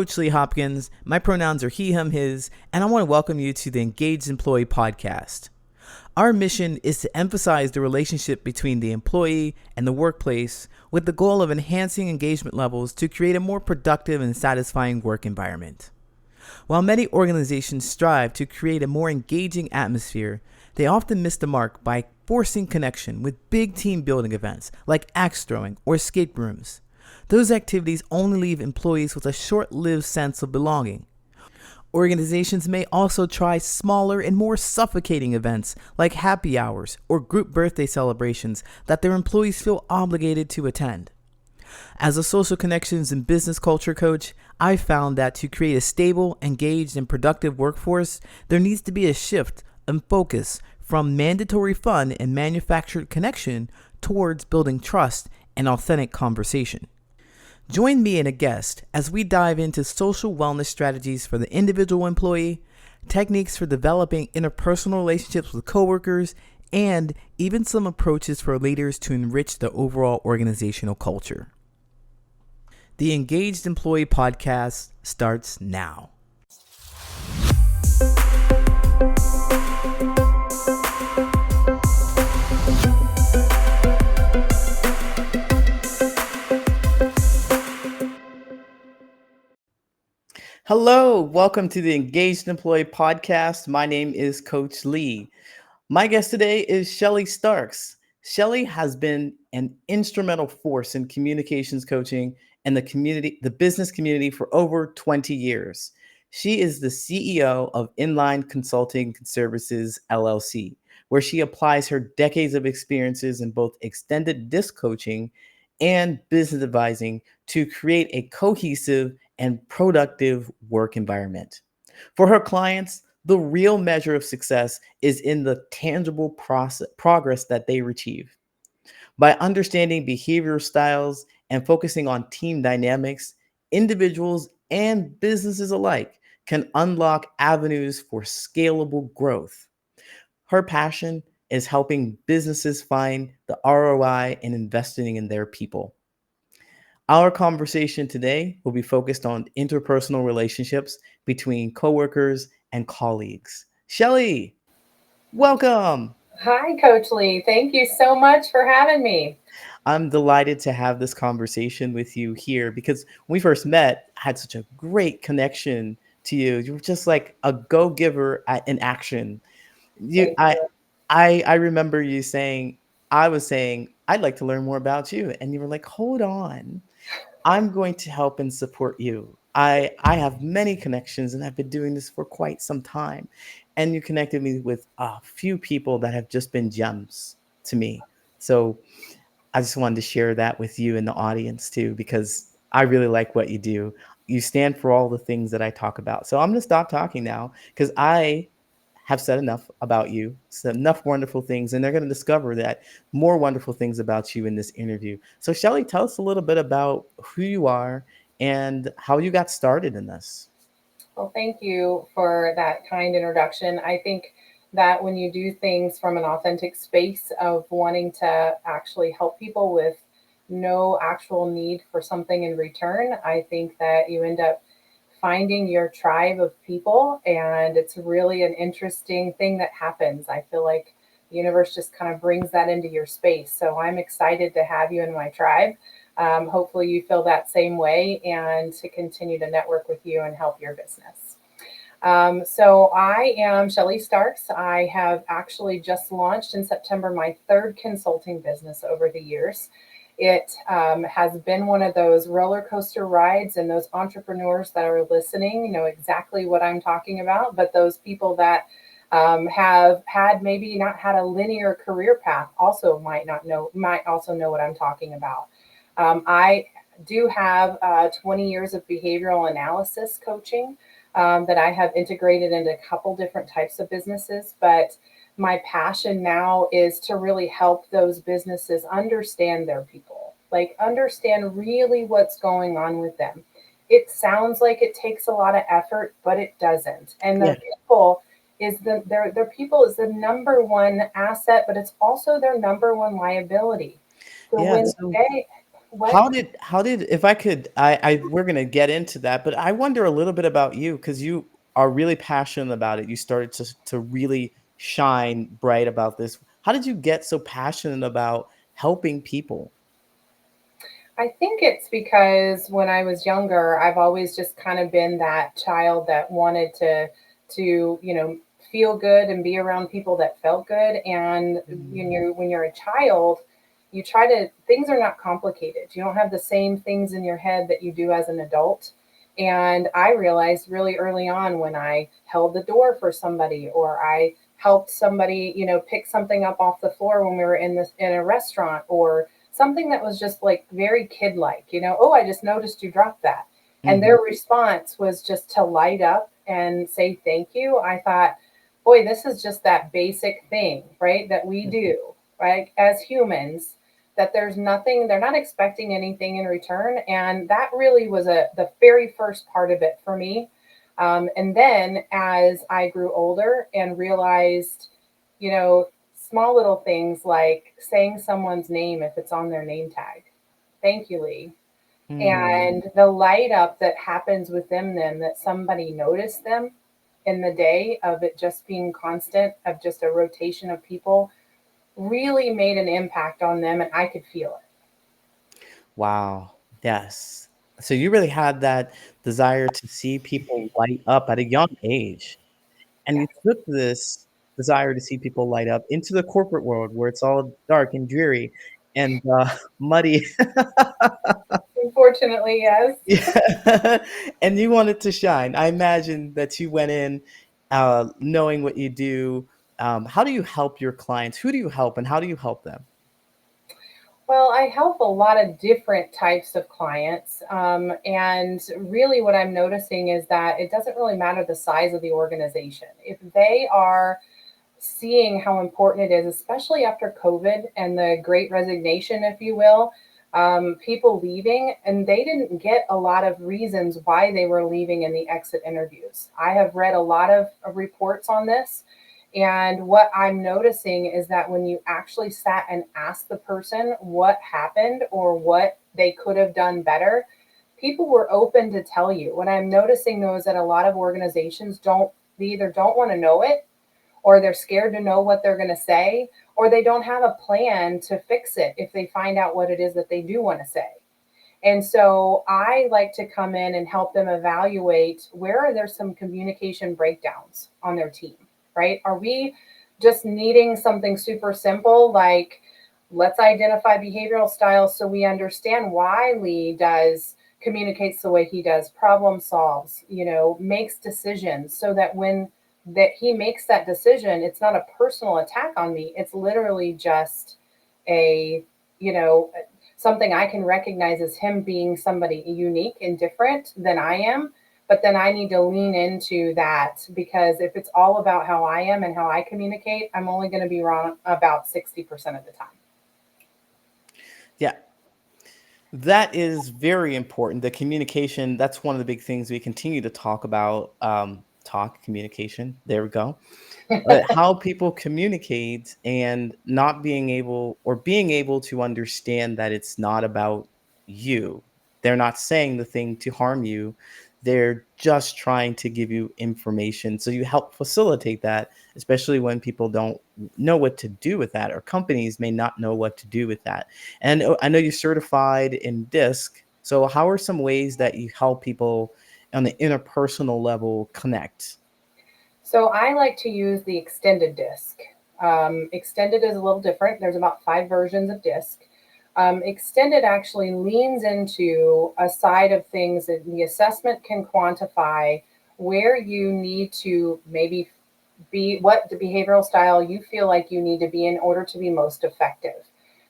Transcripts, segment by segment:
Coach Lee Hopkins. My pronouns are he, him, his, and I want to welcome you to the Engaged Employee Podcast. Our mission is to emphasize the relationship between the employee and the workplace with the goal of enhancing engagement levels to create a more productive and satisfying work environment. While many organizations strive to create a more engaging atmosphere, they often miss the mark by forcing connection with big team building events like axe throwing or escape rooms. Those activities only leave employees with a short-lived sense of belonging. Organizations may also try smaller and more suffocating events like happy hours or group birthday celebrations that their employees feel obligated to attend. As a social connections and business culture coach, I found that to create a stable, engaged, and productive workforce, there needs to be a shift in focus from mandatory fun and manufactured connection towards building trust and authentic conversation. Join me and a guest as we dive into social wellness strategies for the individual employee, techniques for developing interpersonal relationships with coworkers, and even some approaches for leaders to enrich the overall organizational culture. The Engaged Employee Podcast starts now. Hello, welcome to the Engaged Employee Podcast. My name is Coach Lee. My guest today is Shelly Starks. Shelly has been an instrumental force in communications coaching and the business community for over 20 years. She is the CEO of Inline Consulting Services, LLC, where she applies her decades of experiences in both extended disc coaching and business advising to create a cohesive and productive work environment. For her clients, the real measure of success is in the tangible progress that they achieve. By understanding behavioral styles and focusing on team dynamics, individuals and businesses alike can unlock avenues for scalable growth. Her passion is helping businesses find the ROI and investing in their people. Our conversation today will be focused on interpersonal relationships between coworkers and colleagues. Shelly, welcome. Hi, Coach Lee. Thank you so much for having me. I'm delighted to have this conversation with you here because when we first met, I had such a great connection to you. You were just like a go-giver in action. You, Thank I, you. I remember you saying, I was saying, I'd like to learn more about you, and you were like, hold on. I'm going to help and support you. I have many connections and I've been doing this for quite some time. And you connected me with a few people that have just been gems to me. So I just wanted to share that with you and the audience too, because I really like what you do. You stand for all the things that I talk about. So I'm going to stop talking now because I have said enough about you, said enough wonderful things, and they're going to discover that more wonderful things about you in this interview. So, Shelly, tell us a little bit about who you are and how you got started in this. Well, thank you for that kind introduction. I think that when you do things from an authentic space of wanting to actually help people with no actual need for something in return, I think that you end up finding your tribe of people. And it's really an interesting thing that happens. I feel like the universe just kind of brings that into your space. So I'm excited to have you in my tribe. Hopefully, you feel that same way and to continue to network with you and help your business. So I am Shelly Starks. I have actually just launched in September my third consulting business over the years. It has been one of those roller coaster rides, and those entrepreneurs that are listening know exactly what I'm talking about. But those people that have had maybe not had a linear career path also might also know what I'm talking about. I do have 20 years of behavioral analysis coaching that I have integrated into a couple different types of businesses, but my passion now is to really help those businesses understand their people, like understand really what's going on with them. It sounds like it takes a lot of effort, but it doesn't. And Yeah, their people is the number one asset, but it's also their number one liability. So yeah. when So they What if I could, we're gonna get into that, but I wonder a little bit about you because you are really passionate about it. You started to really shine bright about this. How did you get so passionate about helping people? I think it's because when I was younger, I've always just kind of been that child that wanted to feel good and be around people that felt good. And Mm, when you're a child, you try to things are not complicated. You don't have the same things in your head that you do as an adult. And I realized really early on when I held the door for somebody or I helped somebody, pick something up off the floor when we were in a restaurant or something that was just like very kid like, oh, I just noticed you dropped that. And mhm, their response was just to light up and say thank you. I thought, boy, this is just that basic thing, right? That we mhm. do, right? As humans, that there's nothing, they're not expecting anything in return. And that really was the very first part of it for me. And then as I grew older and realized, you know, small little things like saying someone's name if it's on their name tag. Thank you, Lee. Mm. And the light up that happens within them that somebody noticed them in the day of it just being constant, of just a rotation of people, really made an impact on them and I could feel it. Wow. Yes. So you really had that desire to see people light up at a young age, and Yeah. you took this desire to see people light up into the corporate world where it's all dark and dreary and, muddy. Unfortunately, yes. Yeah, and you wanted to shine. I imagine that you went in, knowing what you do. How do you help your clients? Who do you help, and how do you help them? Well, I help a lot of different types of clients. And really, what I'm noticing is that it doesn't really matter the size of the organization. If they are seeing how important it is, especially after COVID and the great resignation, if you will, people leaving, and they didn't get a lot of reasons why they were leaving in the exit interviews. I have read a lot of reports on this. And what I'm noticing is that when you actually sat and asked the person what happened or what they could have done better, people were open to tell you. What I'm noticing though is that a lot of organizations they either don't want to know it or they're scared to know what they're going to say, or they don't have a plan to fix it if they find out what it is that they do want to say. And so I like to come in and help them evaluate where are there some communication breakdowns on their team, right? Are we just needing something super simple like let's identify behavioral styles so we understand why Lee does communicates the way he does, problem solves, makes decisions so that when that he makes that decision, it's not a personal attack on me. It's literally just a, you know, something I can recognize as him being somebody unique and different than I am. But then I need to lean into that because if it's all about how I am and how I communicate, I'm only going to be wrong about 60% of the time. Yeah, that is very important. The communication, that's one of the big things we continue to talk about. Talk communication. There we go. But how people communicate and not being able or being able to understand that it's not about you. They're not saying the thing to harm you. They're just trying to give you information. So you help facilitate that, especially when people don't know what to do with that, or companies may not know what to do with that. And I know you're certified in DISC. So how are some ways that you help people on the interpersonal level connect? So I like to use the extended disc. Extended is a little different. There's about 5 versions of disc. Extended actually leans into a side of things that the assessment can quantify where you need to maybe be, what the behavioral style you feel like you need to be in order to be most effective.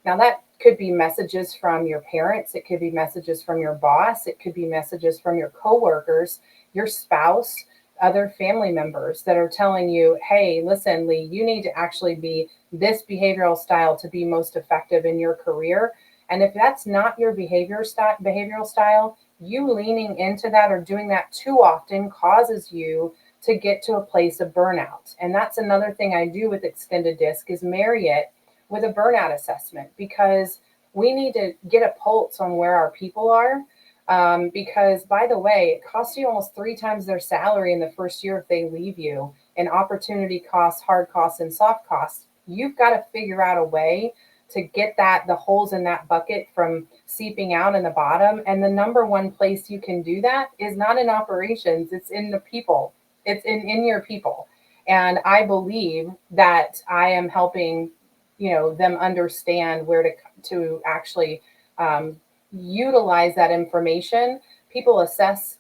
Now, that could be messages from your parents, it could be messages from your boss, it could be messages from your coworkers, your spouse, other family members that are telling you, hey, listen, Lee, you need to actually be this behavioral style to be most effective in your career. And if that's not your behavioral style, you leaning into that or doing that too often causes you to get to a place of burnout. And that's another thing I do with extended disc is marry it with a burnout assessment because We need to get a pulse on where our people are. Because, by the way, it costs you almost three times their salary in the first year if they leave you, and opportunity costs, hard costs, and soft costs. You've got to figure out a way to get the holes in that bucket from seeping out in the bottom. And the number one place you can do that is not in operations, it's in the people. It's in your people. And I believe that I am helping, them understand where to actually um, utilize that information. People assess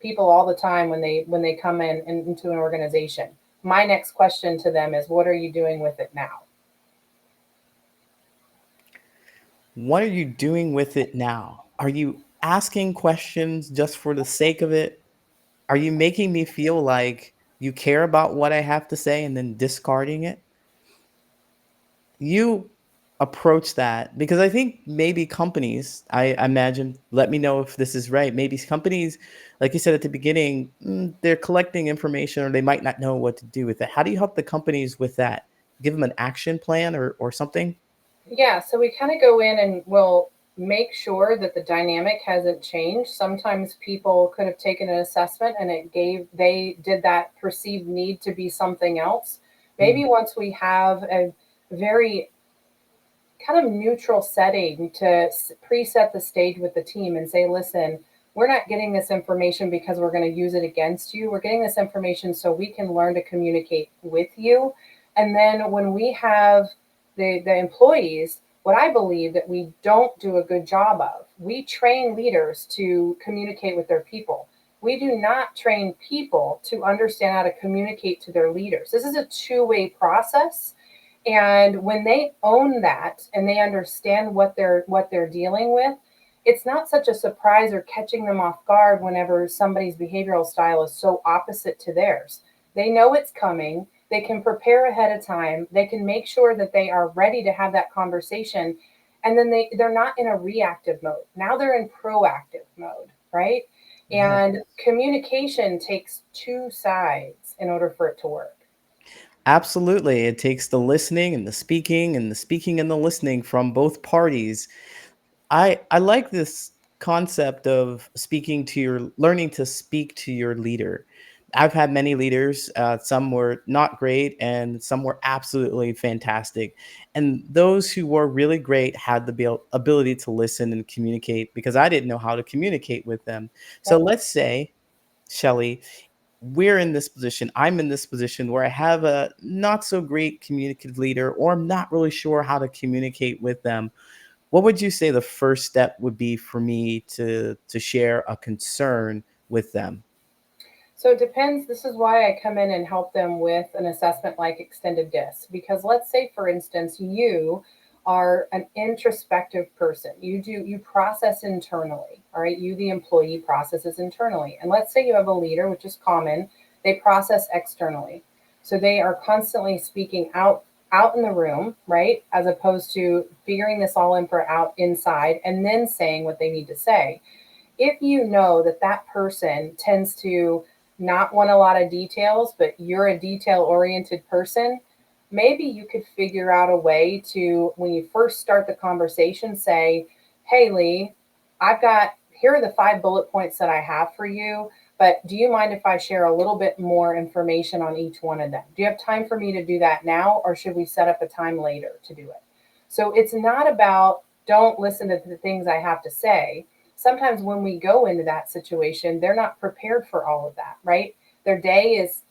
people all the time when they come into an organization. My next question to them is, what are you doing with it now? What are you doing with it now? Are you asking questions just for the sake of it? Are you making me feel like you care about what I have to say and then discarding it? You approach that because I think maybe companies, I imagine, let me know if this is right. Maybe companies, like you said at the beginning, they're collecting information or they might not know what to do with it. How do you help the companies with that? Give them an action plan or something? Yeah, so we kind of go in and we'll make sure that the dynamic hasn't changed. Sometimes people could have taken an assessment and they did that perceived need to be something else. Mm, Maybe once we have a very kind of neutral setting to preset the stage with the team and say, listen, we're not getting this information because we're going to use it against you. We're getting this information so we can learn to communicate with you. And then when we have the employees, what I believe that we don't do a good job of, we train leaders to communicate with their people. We do not train people to understand how to communicate to their leaders. This is a two-way process, and when they own that and they understand what they're dealing with, it's not such a surprise or catching them off guard whenever somebody's behavioral style is so opposite to theirs. They know it's coming. They can prepare ahead of time. They can make sure that they are ready to have that conversation. And then they're not in a reactive mode. Now they're in proactive mode, right? yes. And communication takes two sides in order for it to work. Absolutely. It takes the listening and the speaking and the listening from both parties. I like this concept of speaking to your learning to speak to your leader. I've had many leaders. Some were not great, and some were absolutely fantastic. And those who were really great had the ability to listen and communicate because I didn't know how to communicate with them. So Yep. let's say, Shelly, we're in this position. I'm in this position where I have a not so great communicative leader, or I'm not really sure how to communicate with them. What would you say the first step would be for me to share a concern with them? So it depends. This is why I come in and help them with an assessment like extended DISC. Because let's say, for instance, you are an introspective person. You process internally. All right. You, the employee, processes internally. And let's say you have a leader, which is common, they process externally. So they are constantly speaking out in the room, right? As opposed to figuring this all in for out inside and then saying what they need to say. If you know that that person tends to not want a lot of details, but you're a detail oriented person, maybe you could figure out a way to, when you first start the conversation, say, hey, Lee, here are the 5 bullet points that I have for you, but do you mind if I share a little bit more information on each one of them? Do you have time for me to do that now, or should we set up a time later to do it? So it's not about don't listen to the things I have to say. Sometimes when we go into that situation, they're not prepared for all of that, right? Their day is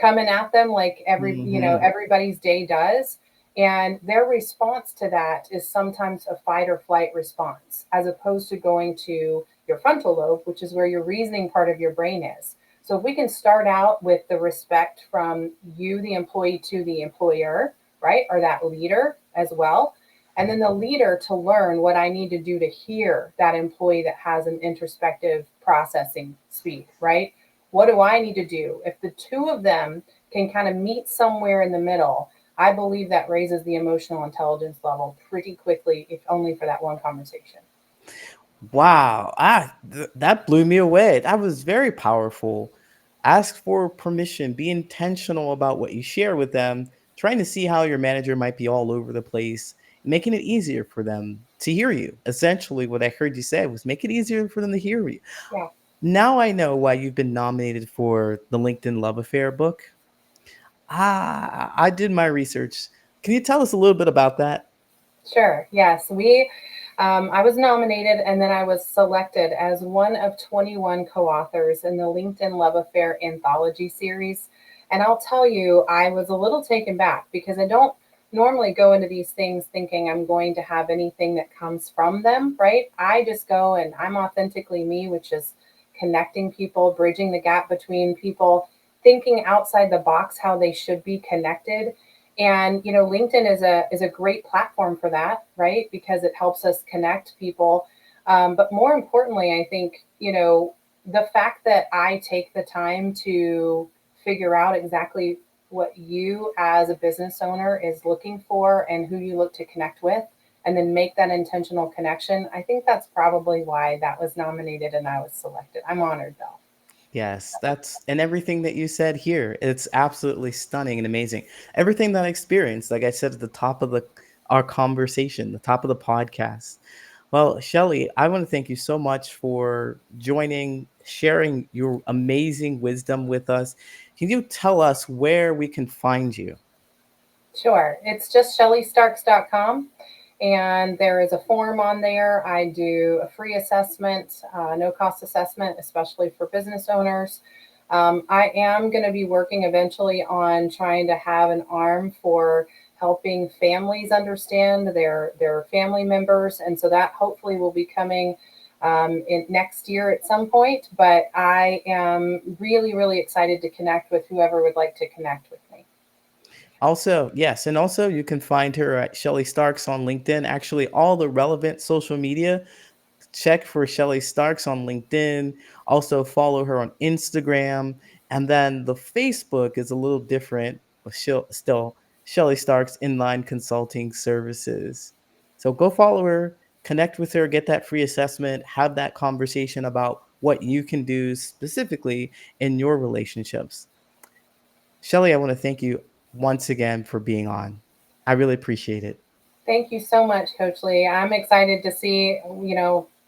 coming at them like Hmm. everybody's day does, and their response to that is sometimes a fight or flight response as opposed to going to your frontal lobe, which is where your reasoning part of your brain is. So if we can start out with the respect from you, the employee, to the employer, right, or that leader as well, and then the leader to learn what I need to do to hear that employee that has an introspective processing speed, right? What do I need to do? If the two of them can kind of meet somewhere in the middle, I believe that raises the emotional intelligence level pretty quickly, if only for that one conversation. Wow, that blew me away. That was very powerful. Ask for permission. Be intentional about what you share with them. Trying to see how your manager might be all over the place, making it easier for them to hear you. Essentially, what I heard you say was make it easier for them to hear you. Yeah, Now I know why you've been nominated for the LinkedIn Love Affair book. I did my research. Can you tell us a little bit about that? sure. Yes, I was nominated and then I was selected as one of 21 co-authors in the LinkedIn Love Affair anthology series. And I'll tell you, I was a little taken back because I don't normally go into these things thinking I'm going to have anything that comes from them, right? I just go and I'm authentically me, which is connecting people, bridging the gap between people, thinking outside the box how they should be connected. And LinkedIn is a great platform for that, right? Because it helps us connect people. But more importantly, I think the fact that I take the time to figure out exactly what you as a business owner is looking for and who you look to connect with, and then make that intentional connection. I think that's probably why that was nominated and I was selected. I'm honored though. Yes, that's and everything that you said here, it's absolutely stunning and amazing. Everything that I experienced, like I said at the top of the our conversation, the top of the podcast. Well, Shelly, I want to thank you so much for joining, sharing your amazing wisdom with us. Can you tell us where we can find you? Sure. It's just shellystarks.com. And there is a form on there. I do a free assessment, no cost assessment, especially for business owners. I am going to be working eventually on trying to have an arm for helping families understand their family members. And so that hopefully will be coming in next year at some point. But I am really, really excited to connect with whoever would like to connect with me. Also, yes, and also you can find her at Shelly Starks on LinkedIn. Actually, all the relevant social media, check for Shelly Starks on LinkedIn. Also follow her on Instagram. And then the Facebook is a little different, but still Shelly Starks Inline Consulting Services. So go follow her, connect with her, get that free assessment, have that conversation about what you can do specifically in your relationships. Shelly, I want to thank you once again for being on. I really appreciate it. Thank you so much, Coach Lee. I'm excited to see,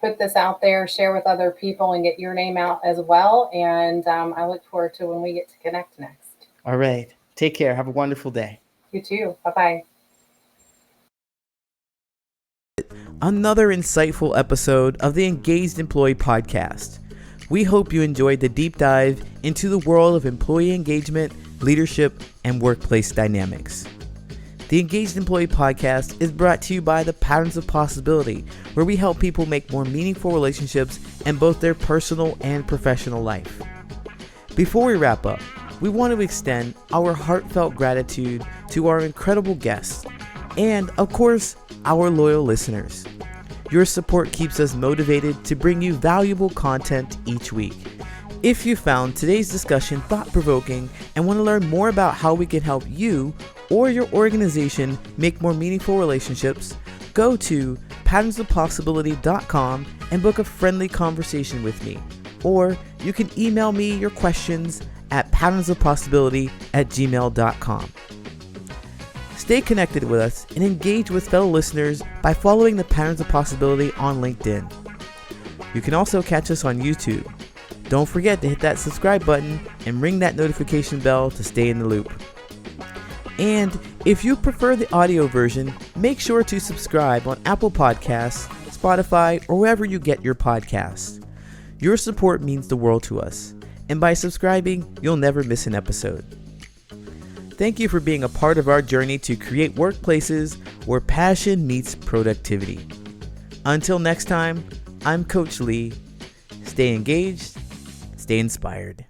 put this out there, share with other people, and get your name out as well. And I look forward to when we get to connect next. All right. Take care. Have a wonderful day. You too. Bye bye. Another insightful episode of the Engaged Employee Podcast. We hope you enjoyed the deep dive into the world of employee engagement, leadership, and workplace dynamics. The Engaged Employee Podcast is brought to you by the Patterns of Possibility, where we help people make more meaningful relationships in both their personal and professional life. Before we wrap up, we want to extend our heartfelt gratitude to our incredible guests and, of course, our loyal listeners. Your support keeps us motivated to bring you valuable content each week. If you found today's discussion thought-provoking and want to learn more about how we can help you or your organization make more meaningful relationships, go to patternsofpossibility.com and book a friendly conversation with me. Or you can email me your questions at patternsofpossibility@gmail.com. Stay connected with us and engage with fellow listeners by following the Patterns of Possibility on LinkedIn. You can also catch us on YouTube. Don't forget to hit that subscribe button and ring that notification bell to stay in the loop. And if you prefer the audio version, make sure to subscribe on Apple Podcasts, Spotify, or wherever you get your podcasts. Your support means the world to us, and by subscribing, you'll never miss an episode. Thank you for being a part of our journey to create workplaces where passion meets productivity. Until next time, I'm Coach Lee. Stay engaged, stay inspired.